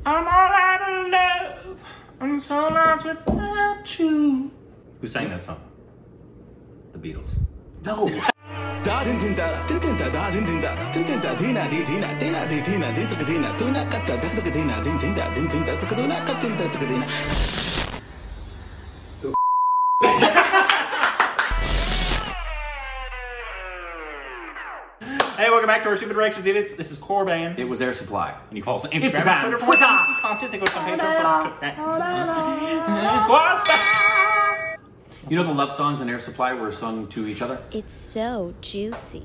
I'm all out of love. I'm so lost without you. Who sang that song? The Beatles. No. Hey, welcome back to our Stupid Reactions. This is Korbin. It was Air Supply. And you follow us on Instagram, Twitter, content. They go to You know the love songs in Air Supply were sung to each other? It's so juicy.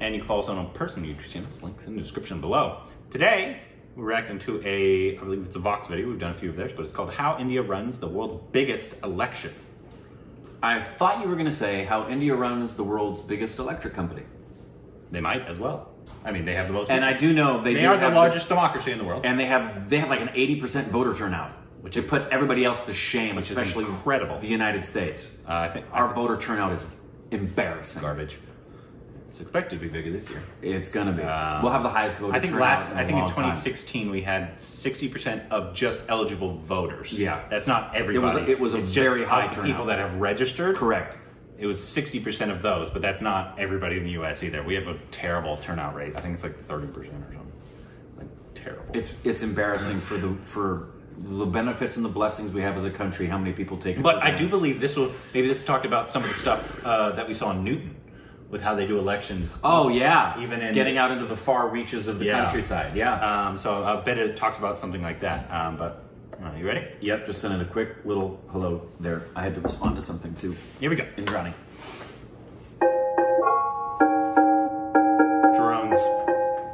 And you can follow us on our personal YouTube channels. Links in the description below. Today, we're reacting to I believe it's a Vox video. We've done a few of theirs, but it's called How India Runs the World's Biggest Election. I thought you were going to say how India runs the world's biggest electric company. They might as well. I mean, they have the most. And I do know they are the largest democracy in the world. And they have like an 80% voter turnout, which would put everybody else to shame, especially incredible. The United States. I think our voter turnout is embarrassing. Garbage. It's expected to be bigger this year. It's gonna be. We'll have the highest voter turnout. I think in 2016 we had 60% of just eligible voters. Yeah, that's not everybody. It was a very high turnout. People that have registered. Correct. It was 60% of those, but that's not everybody in the U.S. either. We have a terrible turnout rate. I think it's like 30% or something. Like terrible. It's embarrassing for the benefits and the blessings we have as a country. How many people take it? But I do believe maybe this talked about some of the stuff that we saw in Newton with how they do elections. Oh yeah, even in getting out into the far reaches of the countryside. Yeah. So I bet it talks about something like that. But you ready? Yep. Just sending a quick little hello there. I had to respond to something too. Here we go. In drowning. Drones.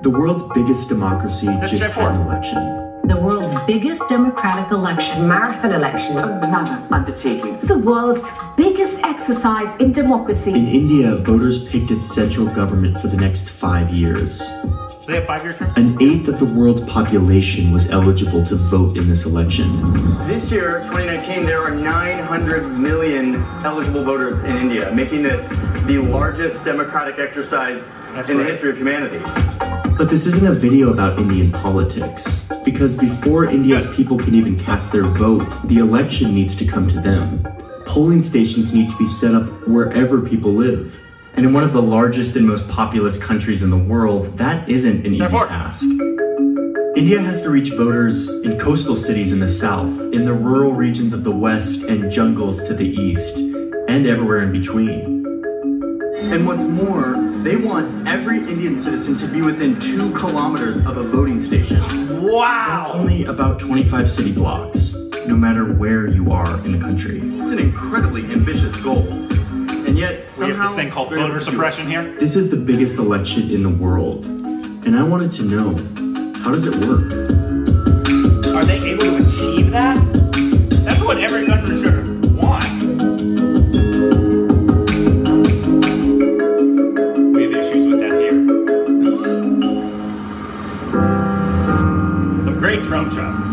The world's biggest democracy just had an election. The world's biggest democratic election. Marathon election. Another undertaking. The world's biggest exercise in democracy. In India, voters picked its central government for the next 5 years. So they have 5-year terms? An eighth of the world's population was eligible to vote in this election. This year, 2019, there are 900 million eligible voters in India, making this the largest democratic exercise in the history of humanity. But this isn't a video about Indian politics, because before India's people can even cast their vote, the election needs to come to them. Polling stations need to be set up wherever people live. And in one of the largest and most populous countries in the world, that isn't an easy task. India has to reach voters in coastal cities in the south, in the rural regions of the west, and jungles to the east, and everywhere in between. And what's more, they want every Indian citizen to be within 2 kilometers of a voting station. Wow! That's only about 25 city blocks, no matter where you are in the country. It's an incredibly ambitious goal. And yet, somehow, we have this thing called voter suppression here. This is the biggest election in the world. And I wanted to know, how does it work? Are they able to achieve that? That's what every country should want. We have issues with that here. Some great drone shots.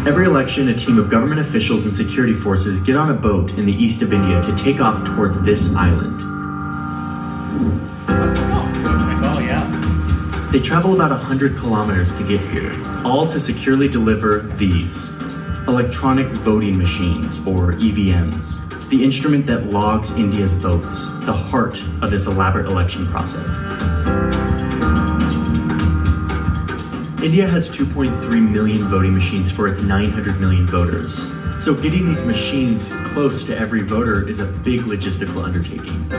Every election, a team of government officials and security forces get on a boat in the east of India to take off towards this island. Let's go. Oh, yeah. They travel about 100 kilometers to get here, all to securely deliver these electronic voting machines, or EVMs, the instrument that logs India's votes, the heart of this elaborate election process. India has 2.3 million voting machines for its 900 million voters. So getting these machines close to every voter is a big logistical undertaking.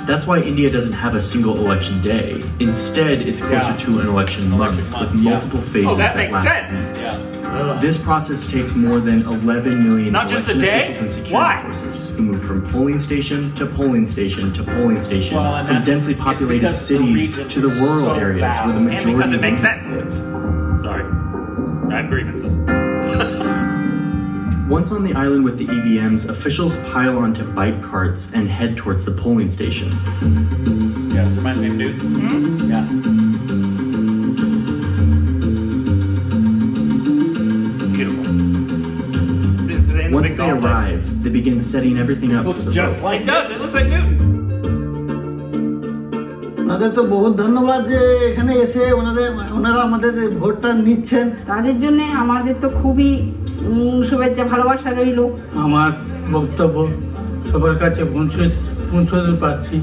That's why India doesn't have a single election day. Instead, it's closer to an election month with multiple phases that last weeks. This process takes more than 11 million election officials and security forces who move from polling station to polling station to polling station, from densely populated cities to the rural areas where the majority because it makes sense. live. Sorry, I have grievances. Once on the island with the EVMs, officials pile onto bike carts and head towards the polling station. Yeah, this reminds me of Newton. Mm-hmm. Yeah. Once they arrive, they begin setting everything up. This looks just like it does. It looks like Newton. তাদের তো বহুত ধন্যবাদ যে এখানে এসে ওনারা আমাদের ভোটটা নিচ্ছেন। তাদের জন্য আমাদের তো খুবই শুভেচ্ছা ভালোবাসা রইল। আমার বক্তব্য সবার কাছে পৌঁছতে পারছি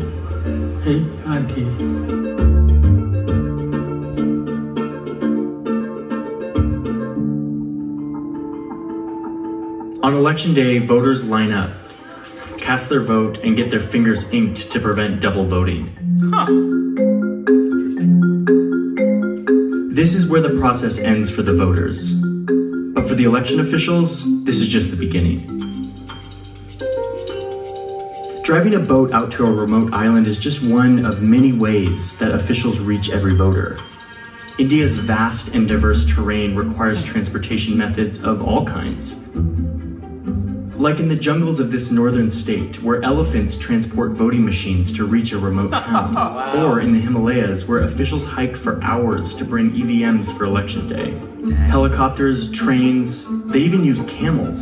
এই আর কি। On election day, voters line up, cast their vote, and get their fingers inked to prevent double voting. Huh. That's interesting. This is where the process ends for the voters. But for the election officials, this is just the beginning. Driving a boat out to a remote island is just one of many ways that officials reach every voter. India's vast and diverse terrain requires transportation methods of all kinds. Like in the jungles of this northern state, where elephants transport voting machines to reach a remote town, Wow. or in the Himalayas, where officials hike for hours to bring EVMs for election day. Dang. Helicopters, trains, they even use camels.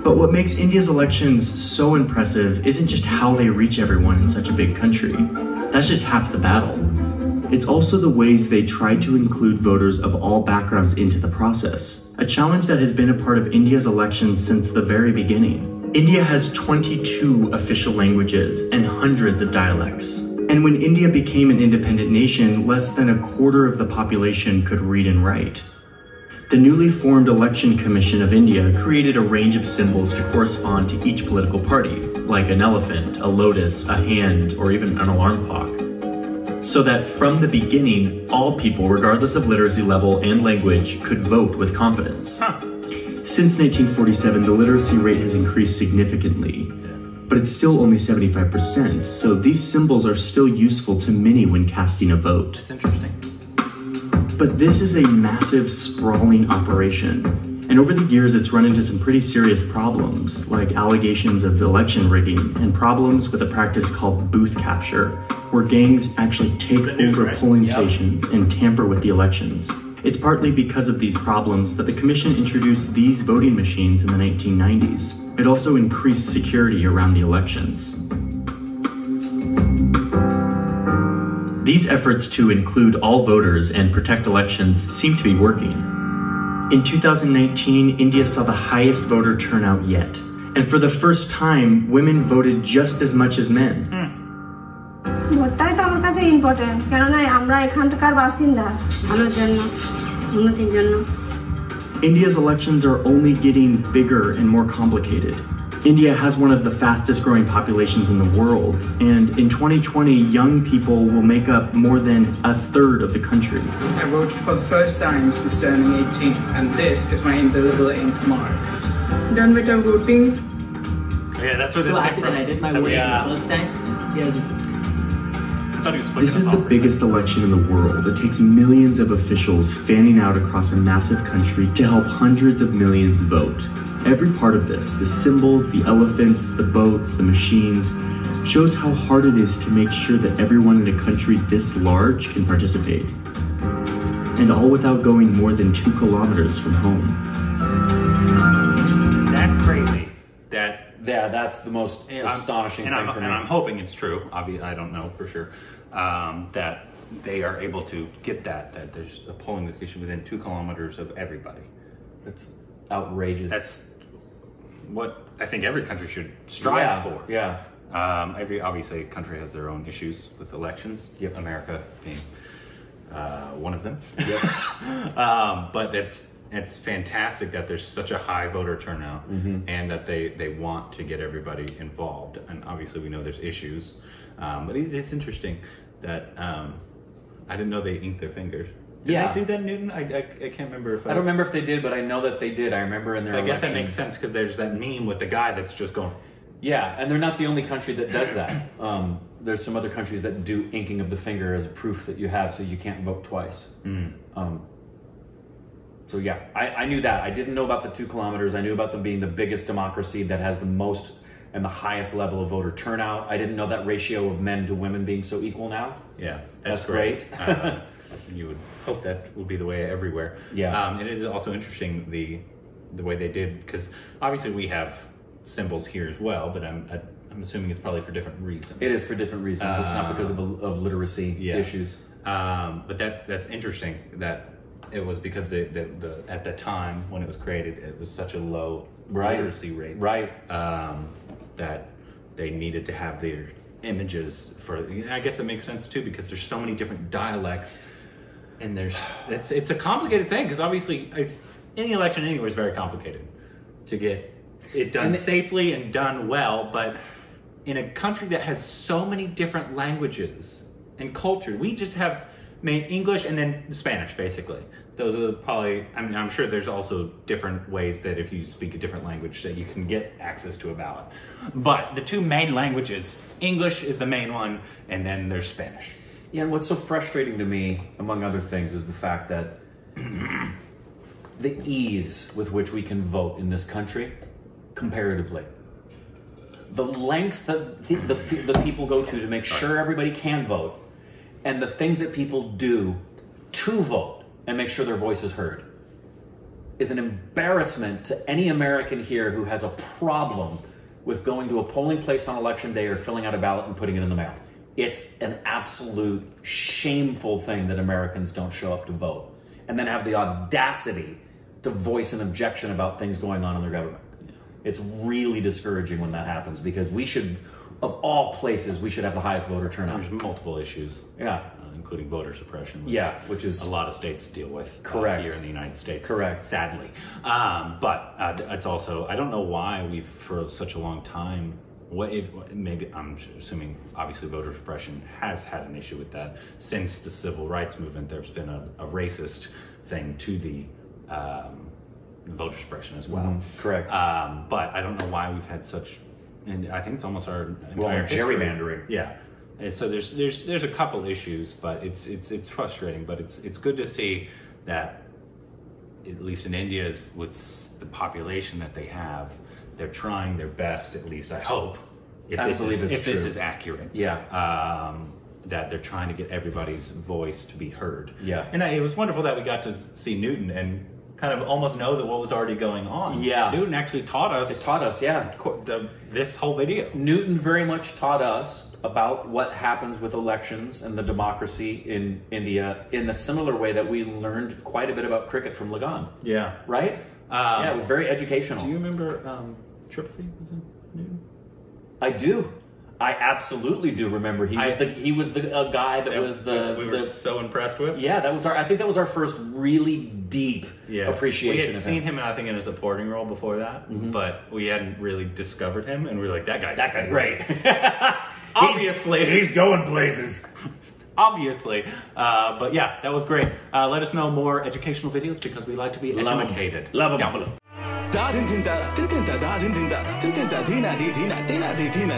But what makes India's elections so impressive isn't just how they reach everyone in such a big country. That's just half the battle. It's also the ways they try to include voters of all backgrounds into the process, a challenge that has been a part of India's elections since the very beginning. India has 22 official languages and hundreds of dialects. And when India became an independent nation, less than a quarter of the population could read and write. The newly formed Election Commission of India created a range of symbols to correspond to each political party, like an elephant, a lotus, a hand, or even an alarm clock. So that from the beginning, all people, regardless of literacy level and language, could vote with confidence. Huh. Since 1947, the literacy rate has increased significantly, but it's still only 75%, so these symbols are still useful to many when casting a vote. It's interesting. But this is a massive, sprawling operation. And over the years, it's run into some pretty serious problems, like allegations of election rigging and problems with a practice called booth capture, where gangs actually take over polling stations and tamper with the elections. It's partly because of these problems that the Commission introduced these voting machines in the 1990s. It also increased security around the elections. These efforts to include all voters and protect elections seem to be working. In 2019, India saw the highest voter turnout yet. And for the first time, women voted just as much as men. ভোটটাই তো আমার কাছে important, কেননা আমরা এখানকার বাসিন্দা। ভালোর জন্য, উন্নতির জন্য। India's elections are only getting bigger and more complicated. India has one of the fastest growing populations in the world, and in 2020, young people will make up more than a third of the country. I voted for the first time since turning 18, and this is my indelible ink mark. Done with our voting. Yeah, that's where this so came happy from. that I did my voting the first time. This is the biggest election in the world. It takes millions of officials fanning out across a massive country to help hundreds of millions vote. Every part of this, the symbols, the elephants, the boats, the machines, shows how hard it is to make sure that everyone in a country this large can participate. And all without going more than 2 kilometers from home. That's crazy. Yeah, that's the most astonishing thing for me. And I'm hoping it's true. I don't know for sure. That they are able to get that there's a polling location within 2 kilometers of everybody. It's outrageous. That's what I think every country should strive for. Yeah. Every obviously country has their own issues with elections. Yep. America being one of them. Yep. But it's fantastic that there's such a high voter turnout, and that they want to get everybody involved. And obviously we know there's issues, but it's interesting that I didn't know they inked their fingers. Did they do that, Newton? I can't remember if I don't remember if they did, but I know that they did. I remember in their I guess election. that makes sense because there's that meme with the guy that's just going. Yeah, and they're not the only country that does that. There's some other countries that do inking of the finger as proof that you have, so you can't vote twice. So yeah, I knew that. I didn't know about the 2 kilometers. I knew about them being the biggest democracy that has the most and the highest level of voter turnout. I didn't know that ratio of men to women being so equal now. Yeah, that's great. You would hope that would be the way everywhere. Yeah. It is also interesting the way they did, because obviously we have symbols here as well, but I'm I'm assuming it's probably for different reasons. It is for different reasons. It's not because of literacy issues. But that's interesting that it was because at the time when it was created, it was such a low literacy rate. Right. That they needed to have their images for. I guess that makes sense too, because there's so many different dialects, and it's a complicated thing, because obviously any election anywhere is very complicated to get it done safely and done well. But in a country that has so many different languages and culture, we just have English and then Spanish, basically. Those are probably, I mean, I'm sure there's also different ways that if you speak a different language that you can get access to a ballot. But the two main languages, English is the main one, and then there's Spanish. Yeah, and what's so frustrating to me, among other things, is the fact that the ease with which we can vote in this country, comparatively, the lengths that the people go to make sure everybody can vote, and the things that people do to vote and make sure their voice is heard, is an embarrassment to any American here who has a problem with going to a polling place on election day or filling out a ballot and putting it in the mail. It's an absolute shameful thing that Americans don't show up to vote and then have the audacity to voice an objection about things going on in their government. It's really discouraging when that happens, because we should, of all places, we should have the highest voter turnout. There's multiple issues. Yeah. Including voter suppression. Which is a lot of states deal with here in the United States. Correct. Sadly. But it's also, I don't know why we've, for such a long time, maybe, I'm assuming, obviously voter suppression has had an issue with that. Since the civil rights movement, there's been a racist thing to the voter suppression as well. Mm-hmm. Correct. But I don't know why we've had such, and I think it's almost our entire gerrymandering. Yeah. And so there's a couple issues, but it's frustrating. But it's good to see that, at least in India, with the population that they have, they're trying their best. At least I hope, if this is accurate. Yeah. That they're trying to get everybody's voice to be heard. Yeah. And it was wonderful that we got to see Newton and kind of almost know that what was already going on. Yeah. Newton actually taught us. It taught us, yeah. This whole video. Newton very much taught us about what happens with elections and the democracy in India in a similar way that we learned quite a bit about cricket from Lagan. Yeah. Right? Yeah, it was very educational. Do you remember Triple C? Was it Newton? I do. I absolutely do remember. He was the guy that was we were so impressed with. Yeah, I think that was our first really deep appreciation. We had seen him, I think, in a supporting role before that, but we hadn't really discovered him, and we were like, that guy's great. Obviously, he's going places. Obviously, but yeah, that was great. Let us know more educational videos, because we like to be educated. Love them. Down below. Dina